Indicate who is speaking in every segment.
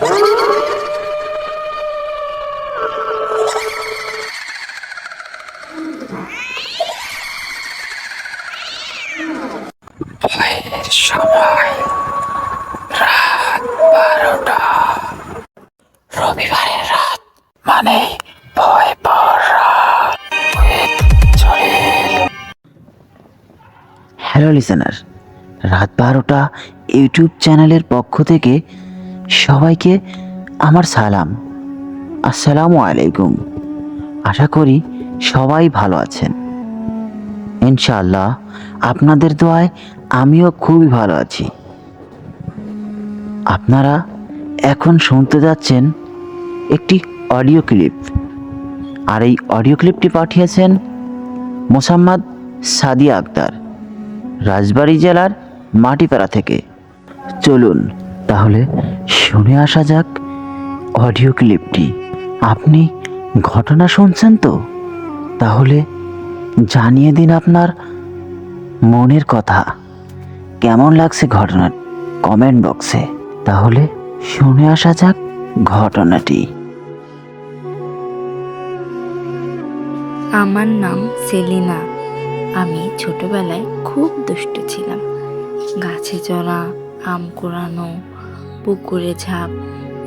Speaker 1: ভয়ের সময় রাত 12টা। রবিবারের রাত মানে ভয় পাওয়ার রাত। হ্যালো লিসেনার, রাত 12টা ইউটিউব চ্যানেলের পক্ষ থেকে সবাইকে আমার সালাম। আসসালামু আলাইকুম। আশা করি সবাই ভালো আছেন। ইনশাআল্লাহ আপনাদের দোয়ায় আমিও খুবই ভালো আছি। আপনারা এখন শুনতে যাচ্ছেন একটি অডিও ক্লিপ, আর এই অডিও ক্লিপটি পাঠিয়েছেন মোসাম্মদ সাদিয়া আক্তার, রাজবাড়ী জেলার মাটিপাড়া থেকে। চলুন তাহলে শুনে আসা যাক অডিও ক্লিপটি। আপনি ঘটনা শুনছেন তো? তাহলে জানিয়ে দিন আপনার মনের কথা। কেমন লাগছে ঘটনা কমেন্ট বক্সে। তাহলে শুনে আসা যাক ঘটনাটি।
Speaker 2: আমার নাম সেলিনা। আমি ছোটবেলায় খুব দুষ্ট ছিলাম। গাছে চড়া, আম কুড়ানো, পুকুরে ঝাঁপ,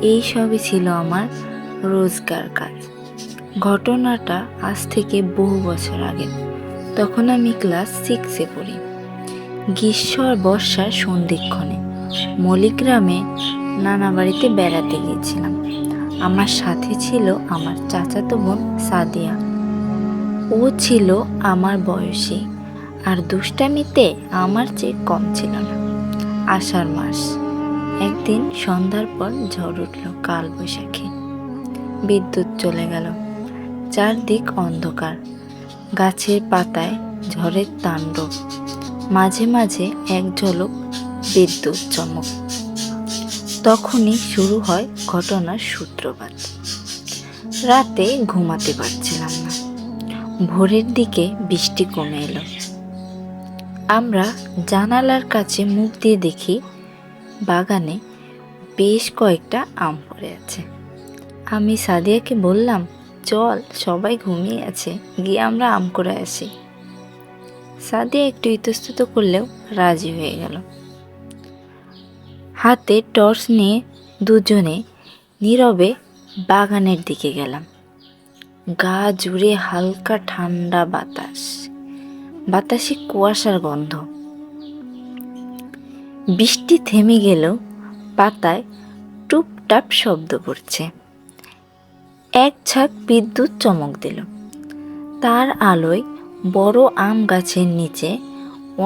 Speaker 2: এই সবই ছিল আমার রোজকার কাজ। ঘটনাটা আজ থেকে বহু বছর আগে। তখন আমি ক্লাস 6-এ পড়ি। গ্রীষ্ম আর বর্ষার সন্ধিক্ষণে মলিগ্রামে নানা বাড়িতে বেড়াতে গিয়েছিলাম। আমার সাথে ছিল আমার চাচাতো বোন সাদিয়া। ও ছিল আমার বয়সী আর দুষ্টামিতে আমার চেয়ে কম ছিল না। আষাঢ় মাস। একদিন সন্ধ্যার পর ঝড় উঠল, কাল বৈশাখী। বিদ্যুৎ চলে গেল, চারদিক অন্ধকার। গাছের পাতায় ঝড়ের তাণ্ডব, মাঝে মাঝে এক ঝলক বিদ্যুৎ চমক। তখনই শুরু হয় ঘটনার সূত্রপাত। রাতে ঘুমাতে পারছিলাম না। ভোরের দিকে বৃষ্টি কমে এলো। আমরা জানালার কাছে মুখ দিয়ে দেখি বাগানে বেশ কয়েকটা আম পড়ে আছে। আমি সাদিয়াকে বললাম, চল, সবাই ঘুমিয়ে আছে, গিয়ে আমরা আম কুড়ে আসি। সাদিয়া একটু ইতস্তত করলেও রাজি হয়ে গেল। হাতে টর্চ নিয়ে দুজনে নীরবে বাগানের দিকে গেলাম। গা জুড়ে হালকা ঠান্ডা বাতাস, বাতাসে কুয়াশার গন্ধ। বৃষ্টি থেমে গেলেও পাতায় টুপটাপ শব্দ পড়ছে। এক ঝাঁক বিদ্যুৎ চমক দিল। তার আলোয় বড় আম গাছের নিচে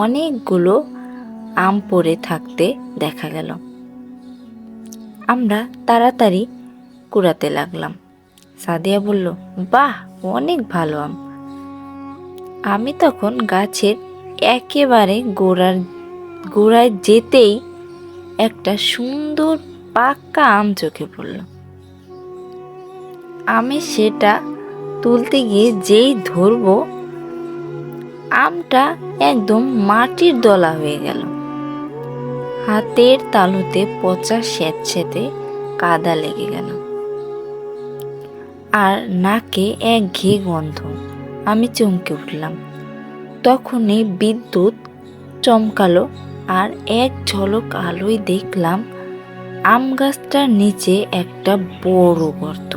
Speaker 2: অনেকগুলো আম পড়ে থাকতে দেখা গেল। আমরা তাড়াতাড়ি কুড়াতে লাগলাম। সাদিয়া বলল, বাহ, অনেক ভালো আম। আমি তখন গাছের একেবারে গোড়ায় যেতেই একটা সুন্দর পাকা আম চোখে পড়ল। আমি সেটা তুলতে গিয়ে যেই ধরবো, আমটা একদম মাটির দলা হয়ে গেল। হাতের তালুতে পচা স্যাঁতস্যাঁতে কাদা লেগে গেল, আর নাকে এক ঘে গন্ধ। আমি চমকে উঠলাম। তখনই বিদ্যুৎ চমকালো, আর এক ঝলক আলোয় দেখলাম আম গাছটার নিচে একটা বড় গর্ত,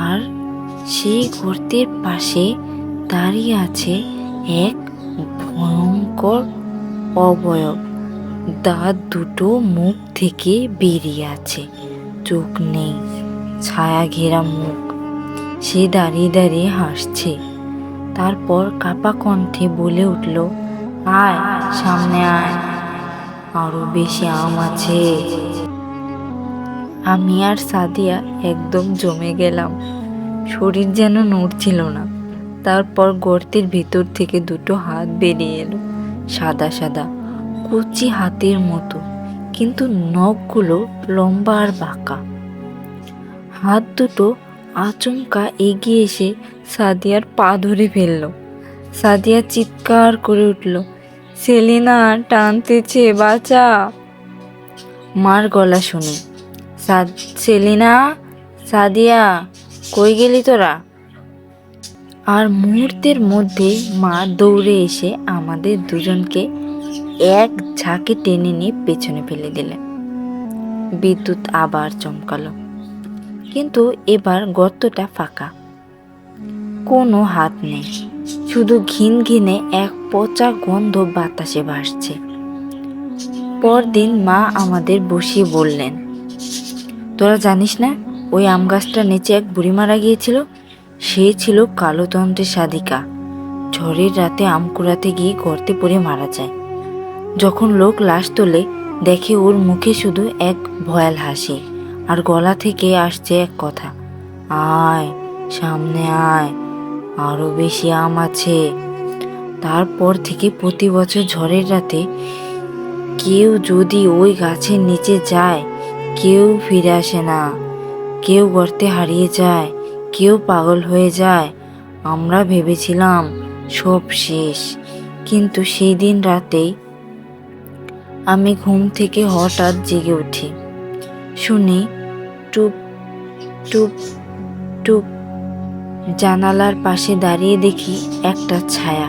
Speaker 2: আর সেই গর্তের পাশে দাঁড়িয়ে আছে এক ভয়ঙ্কর অবয়ব। দাঁত দুটো মুখ থেকে বেরিয়ে আছে, চোখ নেই, ছায়া ঘেরা মুখ। সে দাঁড়িয়ে দাঁড়িয়ে হাসছে। তারপর কাপা কণ্ঠে বলে উঠল, আয়, সামনে আয়, আরো বেশি আম আছে। আমি আর সাদিয়া একদম জমে গেলাম। শরীর যেন নড়ছিল না। তারপর গর্তের ভিতর থেকে দুটো হাত বেরিয়ে এলো, সাদা সাদা, কচি হাতের মতো, কিন্তু নখগুলো লম্বা আর বাঁকা। হাত দুটো আচমকা এগিয়ে এসে সাদিয়ার পা ধরে ফেলল। সাদিয়া চিৎকার করে উঠল, সেলিনা টানতেছে, বাঁচা। মার গলা শুনে সেলিনা, সাদিয়া, কই গেলি তোরা? আর মুহূর্তের মধ্যে মা দৌড়ে এসে আমাদের দুজনকে এক ঝাঁকে টেনে নিয়ে পেছনে ফেলে দিলেন। বিদ্যুৎ আবার চমকালো, কিন্তু এবার গর্তটা ফাঁকা, কোনো হাত নেই, শুধু ঘিন ঘিনে এক পচা গন্ধ বাতাসে ভাসছে। পরদিন মা আমাদের বসিয়ে বললেন, তোরা জানিস না ওই আম গাছটার নিচে এক বুড়ি মারা গিয়েছিল? সে ছিল কালোতন্ত্রের সাধিকা। ঝড়ের রাতে আম কুড়াতে গিয়ে গর্তে পড়ে মারা যায়। যখন লোক লাশ তোলে, দেখে ওর মুখে শুধু এক ভয়াল হাসি, আর গলা থেকে আসছে এক কথা, আয় সামনে আয়, আরো বেশি আম আছে। তারপর থেকে প্রতি বছর ঝড়ের রাতে কেউ যদি ওই গাছের নিচে যায়, কেউ ফিরে আসে না, কেউ গর্তে হারিয়ে যায়, কেউ পাগল হয়ে যায়। আমরা ভেবেছিলাম সব শেষ, কিন্তু সেই দিন রাতেই আমি ঘুম থেকে হঠাৎ জেগে উঠি। শুনি টুপ টুপ টুপ। জানালার পাশে দাঁড়িয়ে দেখি একটা ছায়া।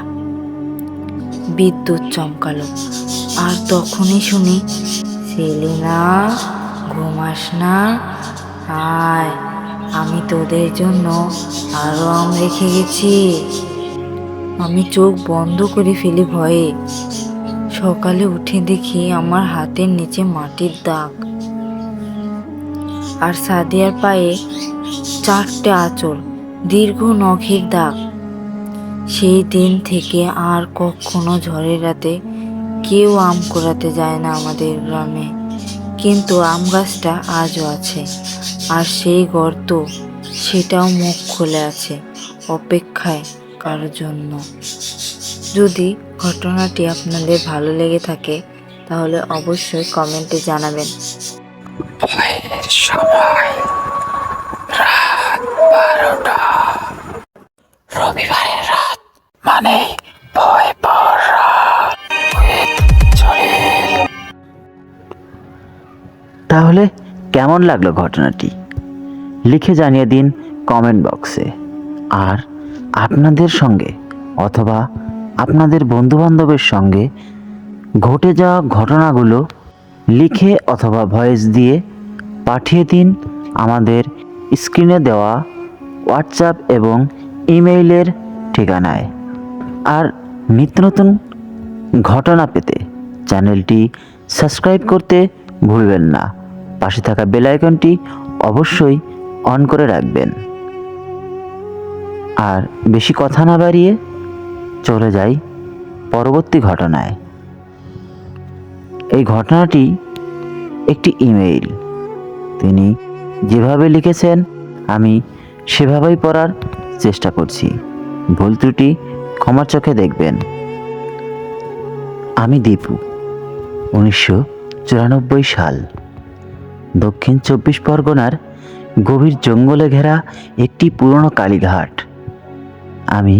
Speaker 2: বিদ্যুৎ চমকালো, আর তখনই শুনি, সেলিনা, ঘুমাস না, আয়, আমি তোদের জন্য আরো আম রেখে গেছি। আমি চোখ বন্ধ করে ফেলি ভয়ে। সকালে উঠে দেখি আমার হাতের নিচে মাটির দাগ, আর সাদিয়ার পায়ে 4টে আঁচড়, দীর্ঘ নখের দাগ। সেই দিন থেকে আর কখনো ঝড়ের রাতে কেউ আম কুড়াতে যায় না আমাদের গ্রামে। কিন্তু আম গাছটা আজও আছে, আর সেই গর্ত, সেটাও মুখ খুলে আছে, অপেক্ষায় কারোর জন্য। যদি ঘটনাটি আপনাদের ভালো লেগে থাকে, তাহলে অবশ্যই কমেন্টে জানাবেন।
Speaker 1: ভয়ের সময়, রাত 12টা। রবিবারের রাত মানে ভয় পাওয়ার রাত। with জলিল।
Speaker 3: তাহলে কেমন লাগলো ঘটনাটি? লিখে জানিয়ে দিন কমেন্ট বক্সে। আর আপনাদের সঙ্গে অথবা আপনাদের বন্ধুবান্ধবের সঙ্গে ঘটে যাওয়া ঘটনাগুলো লিখে অথবা ভয়েস দিয়ে পাঠিয়ে দিন আমাদের স্ক্রিনে দেওয়া হোয়াটসঅ্যাপ এবং ইমেইলের ঠিকানায়। আর নিত্য নতুন ঘটনা পেতে চ্যানেলটি সাবস্ক্রাইব করতে ভুলবেন না। পাশে থাকা বেল আইকনটি অবশ্যই অন করে রাখবেন। আর বেশি কথা না বাড়িয়ে চলে যাই পরবর্তী ঘটনায়। এই ঘটনাটি একটি ইমেইল। তিনি যেভাবে লিখেছেন আমি সেভাবেই পড়ার চেষ্টা করছি, ভুল ত্রুটি ক্ষমার চোখে দেখবেন। আমি দীপু, 1994 সাল, দক্ষিণ 24 পরগনার গভীর জঙ্গলে ঘেরা একটি পুরনো কালীঘাট। আমি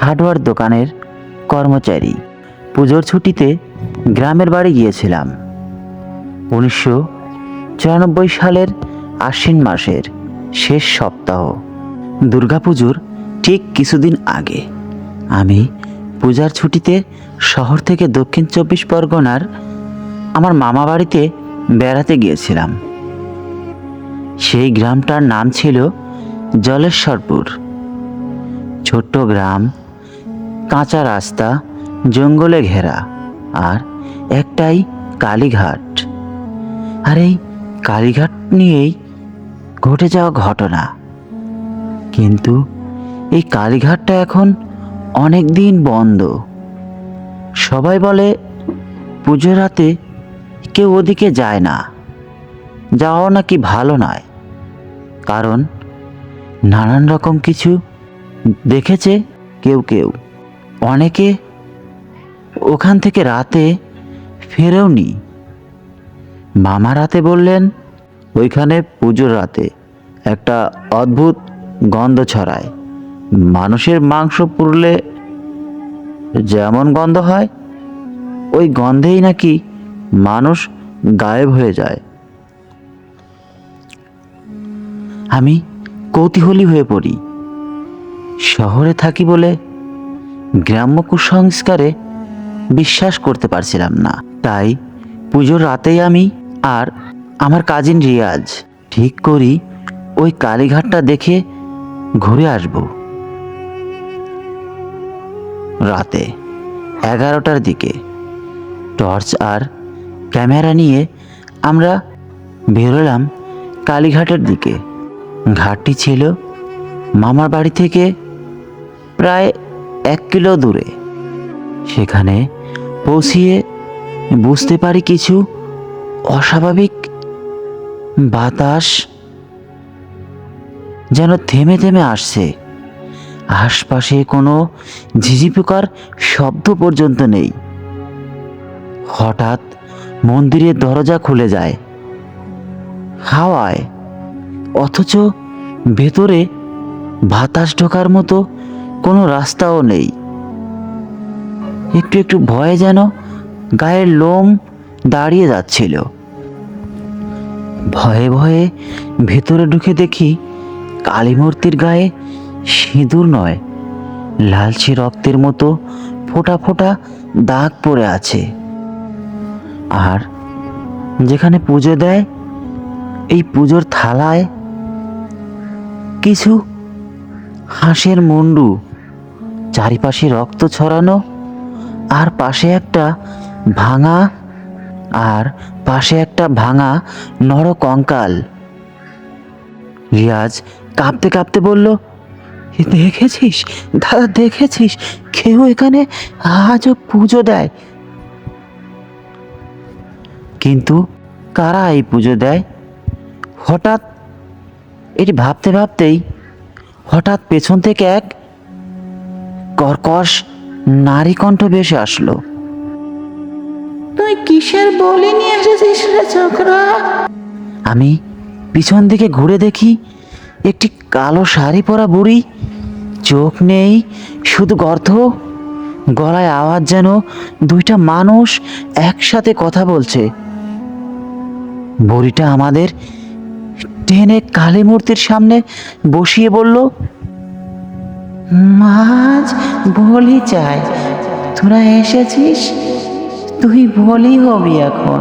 Speaker 3: হার্ডওয়্যার দোকানের কর্মচারী। পুজোর ছুটিতে গ্রামের বাড়ি গিয়েছিলাম। 1994 সালের আশ্বিন মাসের শেষ সপ্তাহ, দুর্গাপুজোর ঠিক কিছুদিন আগে আমি পূজার ছুটিতে শহর থেকে দক্ষিণ 24 পরগনার আমার মামা বাড়িতে বেড়াতে গিয়েছিলাম। সেই গ্রামটার নাম ছিল জলেশ্বরপুর। ছোট্ট গ্রাম, কাঁচা রাস্তা, জঙ্গলে ঘেরা, আর একটাই কালীঘাট। আর এই কালীঘাট নিয়েই ঘটে যাওয়া ঘটনা। কিন্তু এই কালীঘাটটা এখন অনেক দিন বন্ধ। সবাই বলে পুজোর রাতে কেউ ওদিকে যায় না, যাওয়া নাকি ভালো নয়, কারণ নানান রকম কিছু দেখেছে কেউ কেউ। অনেকে ওখান থেকে রাতে ফেরেওনি। মামা রাতে বললেন ওইখানে পুজোর রাতে একটা অদ্ভুত গন্ধ ছড়ায়। মানুষের মাংস পুড়লে যেমন গন্ধ হয়, ওই গন্ধেই নাকি মানুষ গায়েব হয়ে যায়। আমি কৌতূহলী হয়ে পড়ি। শহরে থাকি বলে গ্রাম্য কুসংস্কারে বিশ্বাস করতে পারছিলাম না। তাই পুজোর রাতেই আমি আর আমার কাজিন রিয়াজ ঠিক করি ওই কালীঘাটটা দেখে ঘুরে আসব। রাতে 11টার দিকে টর্চ আর ক্যামেরা নিয়ে আমরা বেরোলাম কালীঘাটের দিকে। ঘাটটি ছিল মামার বাড়ি থেকে প্রায় 1 কিলো দূরে। সেখানে পৌঁছিয়ে বুঝতে পারি কিছু অস্বাভাবিক বাতাস যেন থেমে থেমে আসছে। আশপাশে কোনো ঝিঝি পোকার শব্দ পর্যন্ত নেই। হঠাৎ মন্দিরের দরজা খুলে যায় হাওয়ায়, অথচ ভেতরে বাতাস ঢোকার মতো কোনো রাস্তাও নেই। একটু একটু ভয়ে যেন গায়ের লোম দাঁড়িয়ে যাচ্ছিল। ভয়ে ভয়ে ভেতরে ঢুকে দেখি কালী মূর্তির গায়ে সিঁদুর নয়, লালচে রক্তের মতো ফোঁটা ফোঁটা দাগ পড়ে আছে। আর যেখানে পুজো দেয় এই পুজোর থালায় কিছু হাঁসের মুন্ডু, চারিপাশে রক্ত ছড়ানো, আর পাশে একটা ভাঙা নর কঙ্কাল। রিয়াজ কাঁপতে কাঁপতে বলল, দেখেছিস দাদা, দেখেছিস কেউ এখানে আজও পুজো দেয়? কিন্তু কারা এই পুজো দেয়? হঠাৎ এটি ভাবতে ভাবতেই হঠাৎ পেছন থেকে এক কর্কশ নারী কণ্ঠ ভেসে আসলো।
Speaker 1: তুই কিসের বলি নিয়ে এসেছিস রে ছোকরা?
Speaker 3: আমি পিছন দিকে ঘুরে দেখি একটি কালো শাড়ি পরা বুড়ি, চোখ নেই, শুধু গর্ত। গলায় আওয়াজ যেন দুইটা মানুষ একসাথে কথা বলছে। বুড়িটা আমাদের টেনে কালী মূর্তির সামনে বসিয়ে বলল,
Speaker 1: মাছ বলি চাই, তোরা এসেছিস, তুই বলি হবি এখন।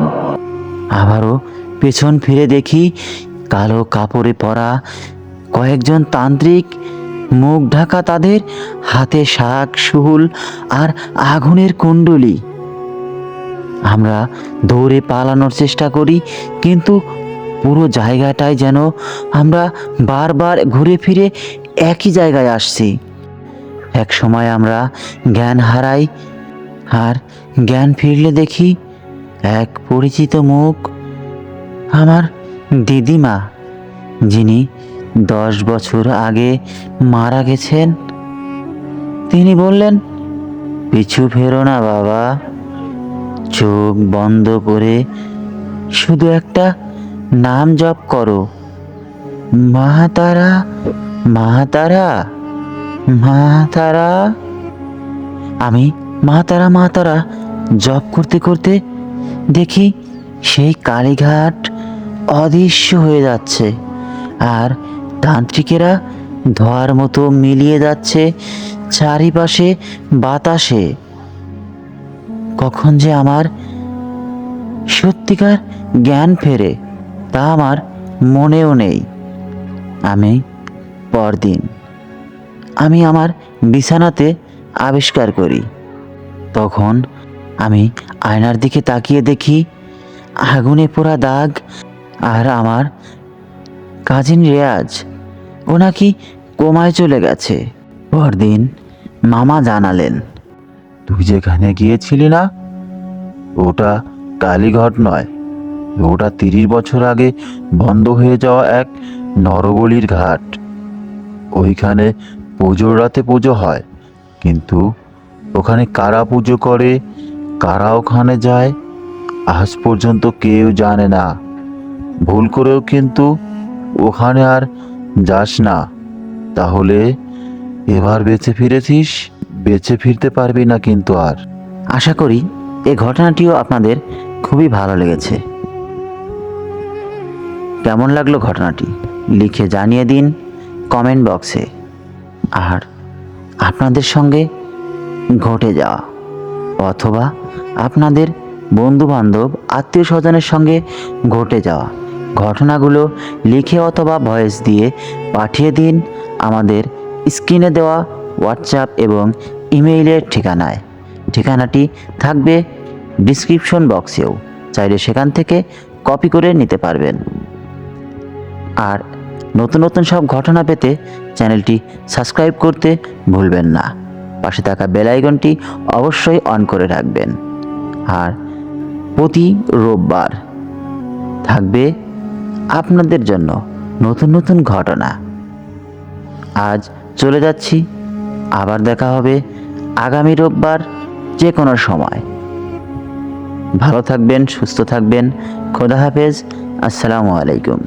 Speaker 3: আবারও পেছন ফিরে দেখি কালো কাপড়ে পরা কয়েকজন তান্ত্রিক, মুখ ঢাকা, তাদের হাতে শাক, শুল আর আগুনের কুণ্ডলি। আমরা দৌড়ে পালানোর চেষ্টা করি, কিন্তু পুরো জায়গাটায় যেন আমরা বারবার ঘুরে ফিরে একই জায়গায় আসছি। এক সময় আমরা জ্ঞান হারাই, আর জ্ঞান ফিরলে দেখি এক পরিচিত মুখ, আমার দিদিমা, যিনি 10 বছর আগে মারা গেছেন। তিনি বললেন, পিছু ফেরো না বাবা, চোখ বন্ধ করে শুধু একটা নাম জপ করো, মা তারা, মা তারা, মা তারা। আমি মা তারা, মা তারা জপ করতে করতে দেখি সেই কালীঘাট অদৃশ্য হয়ে যাচ্ছে, আর তান্ত্রিকেরা ধোঁয়ার মতো মিলিয়ে যাচ্ছে চারিপাশে বাতাসে। কখন যে আমার সত্যিকার জ্ঞান ফেরে তা আমার মনেও নেই। পরদিন আমি আমার বিছানাতে আবিষ্কার করি। তখন আমি আয়নার দিকে তাকিয়ে দেখি আগুনে পোড়া দাগ, আর আমার কাজিন রেয়াজ, ও নাকি কোমায় চলে গেছে। পরদিন মামা জানালেন,
Speaker 4: তুই যেখানে গিয়েছিলি না, ওটা কালীঘাট নয়, ওটা 30 বছর আগে বন্ধ হয়ে যাওয়া এক নরবলির ঘাট। ওইখানে পুজোর রাতে পুজো হয়, কিন্তু ওখানে কারা পুজো করে, কারা ওখানে যায়, আজ পর্যন্ত কেউ জানে না। ভুল করেও কিন্তু ওখানে আর যাস না, তাহলে এবার বেঁচে ফিরেছিস, বেঁচে ফিরতে পারবি না কিন্তু আর।
Speaker 3: আশা করি এই ঘটনাটিও আপনাদের খুবই ভালো লেগেছে। কেমন লাগলো ঘটনাটি? লিখে জানিয়ে দিন কমেন্ট বক্সে। আর আপনাদের সঙ্গে ঘটে যাওয়া অথবা আপনাদের বন্ধুবান্ধব আত্মীয় স্বজনের সঙ্গে ঘটে যাওয়া ঘটনাগুলো লিখে অথবা ভয়েস দিয়ে পাঠিয়ে দিন আমাদের স্ক্রিনে দেওয়া হোয়াটসঅ্যাপ এবং ইমেইলের ঠিকানায়। ঠিকানাটি থাকবে ডিসক্রিপশন বক্সেও, চাইলে সেখান থেকে কপি করে নিতে পারবেন। আর নতুন নতুন সব ঘটনা পেতে চ্যানেলটি সাবস্ক্রাইব করতে ভুলবেন না। পাশে থাকা বেল আইকনটি অবশ্যই অন করে রাখবেন। আর প্রতি রোববার থাকবে আপনাদের জন্য নতুন নতুন ঘটনা। আজ চলে যাচ্ছি, আবার দেখা হবে আগামী রোববার যে কোনো সময়। ভালো থাকবেন, সুস্থ থাকবেন। খোদা হাফেজ। আসসালামু আলাইকুম।